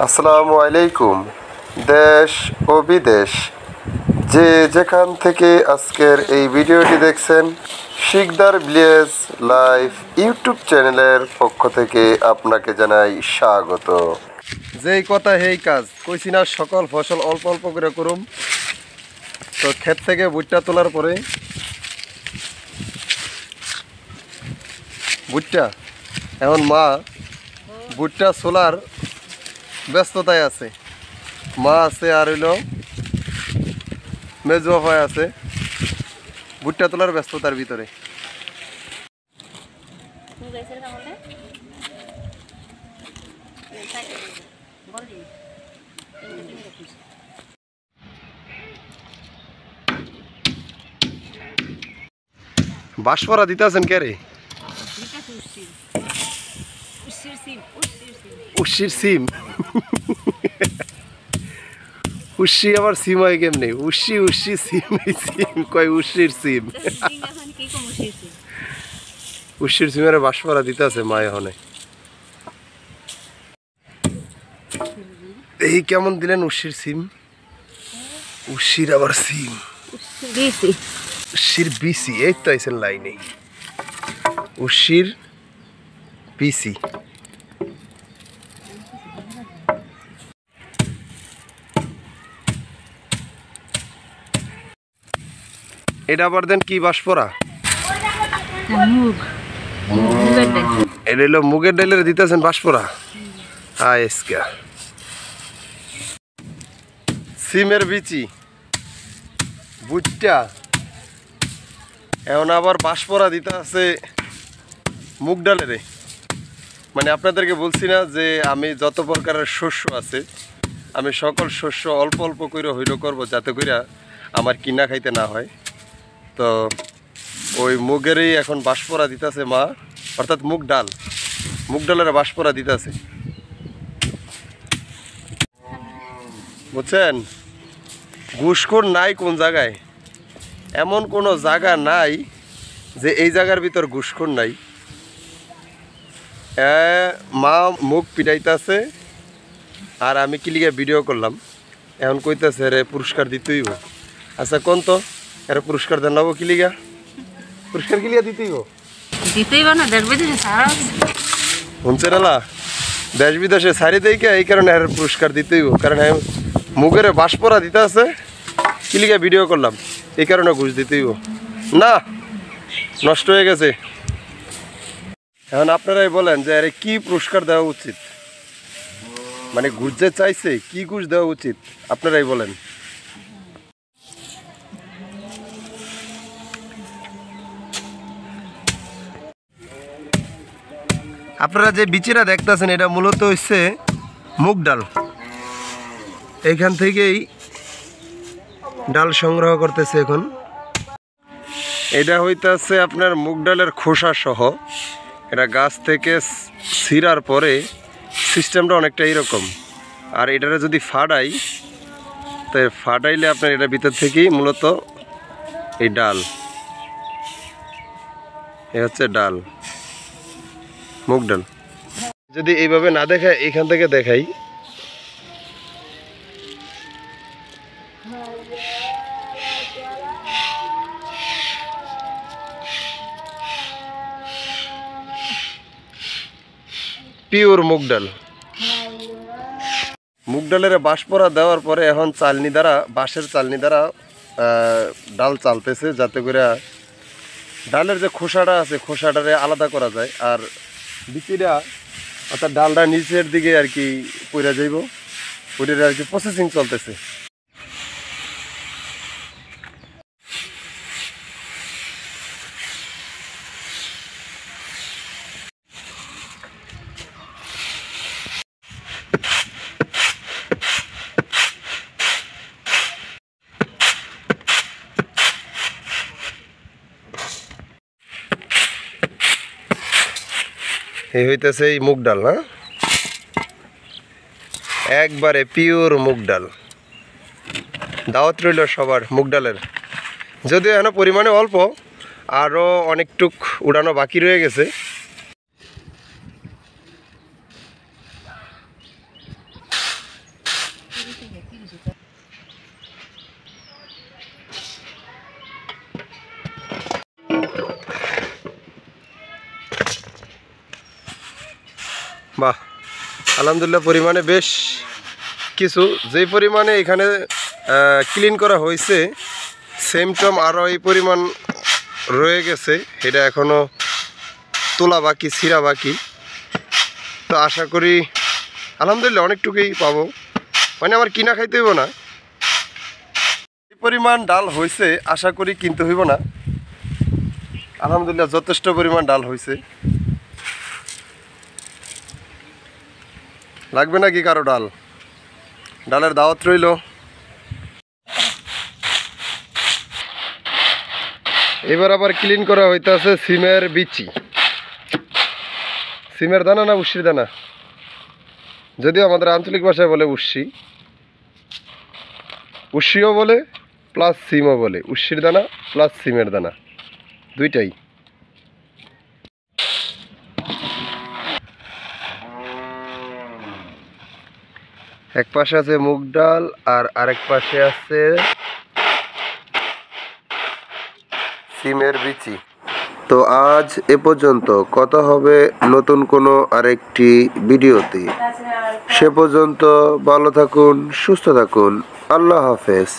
আসসালামু আলাইকুম। দেশ ও বিদেশ যে যেখান থেকে আজকের এই ভিডিওটি দেখছেন, শিকদার ভিলেজ লাইফ ইউটিউব চ্যানেলের পক্ষ থেকে আপনাকে জানাই স্বাগত। যেই কথা হেই কাজ কইছি না, সকল ফসল অল্প অল্প করে করুম। তো ক্ষেত থেকে ভুট্টা তোলার পরে ভুট্টা এখন মা ভুট্টা সোলার ব্যস্ততায় আছে। মা আছে আর হইল মেজু আপায় আছে ভুট্টা তোলার ব্যস্ততার ভিতরে। বাঁশপরা দিতেছেন কে রে? উশির সিম। উশি আবার সিম হয় কেমনি? উশি উশি সিম সিম কয় উশির সিম। উশির সিমের বাঁশপরা দিতেছে মা এখানে। এই কেমন দিলেন উশির সিম? উশির আবার সিম, উশির বিসি। এই তো আইছেন লাইনে, উশির বিসি। এটা আবার দেন কি বাঁশপরা? এটা হলো মুগের ডালের দিতেছেন বাঁশপরা। আজকা সিমের বিচি ভুট্টা, এখন আবার বাঁশপরা দিতে আছে মুগ ডালের। মানে আপনাদেরকে বলছি না যে আমি যত প্রকারের শস্য আছে আমি সকল শস্য অল্প অল্প করে হইল করবো, যাতে করে আমার কিনা খাইতে না হয়। তো ওই মুগেরই এখন বাঁশপরা দিতেছে মা, অর্থাৎ মুগ ডালের বাঁশপরা দিতেছে, বুঝছেন? ঘুষখোর নাই কোন জায়গায়, এমন কোনো জায়গা নাই যে এই জায়গার ভিতর ঘুষখোর নাই। মা মুখ পিটাইতেছে আর আমি কিলিগে ভিডিও করলাম। এখন কইতেছে রে পুরস্কার দিতেইব। আচ্ছা কোন তো এর পুরস্কার দেন নেবো কিলিগা? পুরস্কার কিলিগা দিতেইব না, দেশ বিদেশে সারা শুনছেন এলা? দেশ বিদেশে সারি দেই কে, এই কারণে এর পুরস্কার দিতেইব। কারণ মুগের বাঁশপরা দিতে আছে, কিলিগা ভিডিও করলাম, এই কারণে ঘুষ দিতেইব। না, নষ্ট হয়ে গেছে। এখন আপনারাই বলেন যে আরে কি পুরস্কার দেওয়া উচিত? মানে ঘুষ যে চাইছে, কি ঘুষ দেওয়া উচিত আপনারাই বলেন। আপনারা যে বিচিরা দেখতেছেন এটা মূলত হচ্ছে মুগ ডাল। এইখান থেকেই ডাল সংগ্রহ করতেছে এখন। এটা হইতেছে আপনার মুগ ডালের খোসা সহ। এটা গাছ থেকে ছিঁড়ার পরে সিস্টেমটা অনেকটা এইরকম। আর এটারে যদি ফাটাই, তো ফাটাইলে আপনার এটা ভিতর থেকেই মূলত এই ডাল, এ হচ্ছে ডাল, মুগ ডাল। যদি এইভাবে না দেখায়, এখান থেকে দেখাই, পিওর মুগ ডাল। মুগ ডালের বাঁশপরা দেওয়ার পরে এখন চালনি দ্বারা, বাঁশের চালনি দ্বারা ডাল চালতেছে, যাতে করে ডালের যে খোসাটা আছে খোসাটারে আলাদা করা যায়। আর বিচিটা অর্থাৎ ডালটা নিচের দিকে আর কি পইরা যাইব, ওইটার আর কি প্রসেসিং চলতেছে। এই হইতেছে এই মুগ ডাল, না একবারে পিওর মুগ ডাল। দাওয়াত রইল সবার মুগ ডালের। যদিও এখন পরিমাণে অল্প, আরও অনেকটুক উড়ানো বাকি রয়ে গেছে। বাহ, আলহামদুলিল্লাহ পরিমাণে বেশ কিছু, যে পরিমাণে এখানে ক্লিন করা হয়েছে সেম টম আরও এই পরিমাণ রয়ে গেছে, এটা এখনও তোলা বাকি, ছিঁড়া বাকি। তো আশা করি আলহামদুলিল্লাহ অনেকটুকুই পাবো, মানে আমার কিনা খাইতে হইব না। এই পরিমাণ ডাল হয়েছে, আশা করি কিনতে হইব না। আলহামদুলিল্লাহ যথেষ্ট পরিমাণ ডাল হয়েছে। লাগবে নাকি কারো ডাল? ডালের দাওয়াত রইল। এবার আবার ক্লিন করা হইতেছে সিমের বিচি। সিমের দানা না উস্সির দানা, যদিও আমাদের আঞ্চলিক ভাষায় বলে উস্সি, উস্সিও বলে প্লাস সিমও বলে, উস্সির দানা প্লাস সিমের দানা দুইটাই। এক পাশে আছে মুগ ডাল আর আরেক পাশে আছে সিমের বিচি। তো আজ এ পর্যন্ত, কথা হবে নতুন কোনো আরেকটি ভিডিওতে। সে পর্যন্ত ভালো থাকুন, সুস্থ থাকুন, আল্লাহ হাফেজ।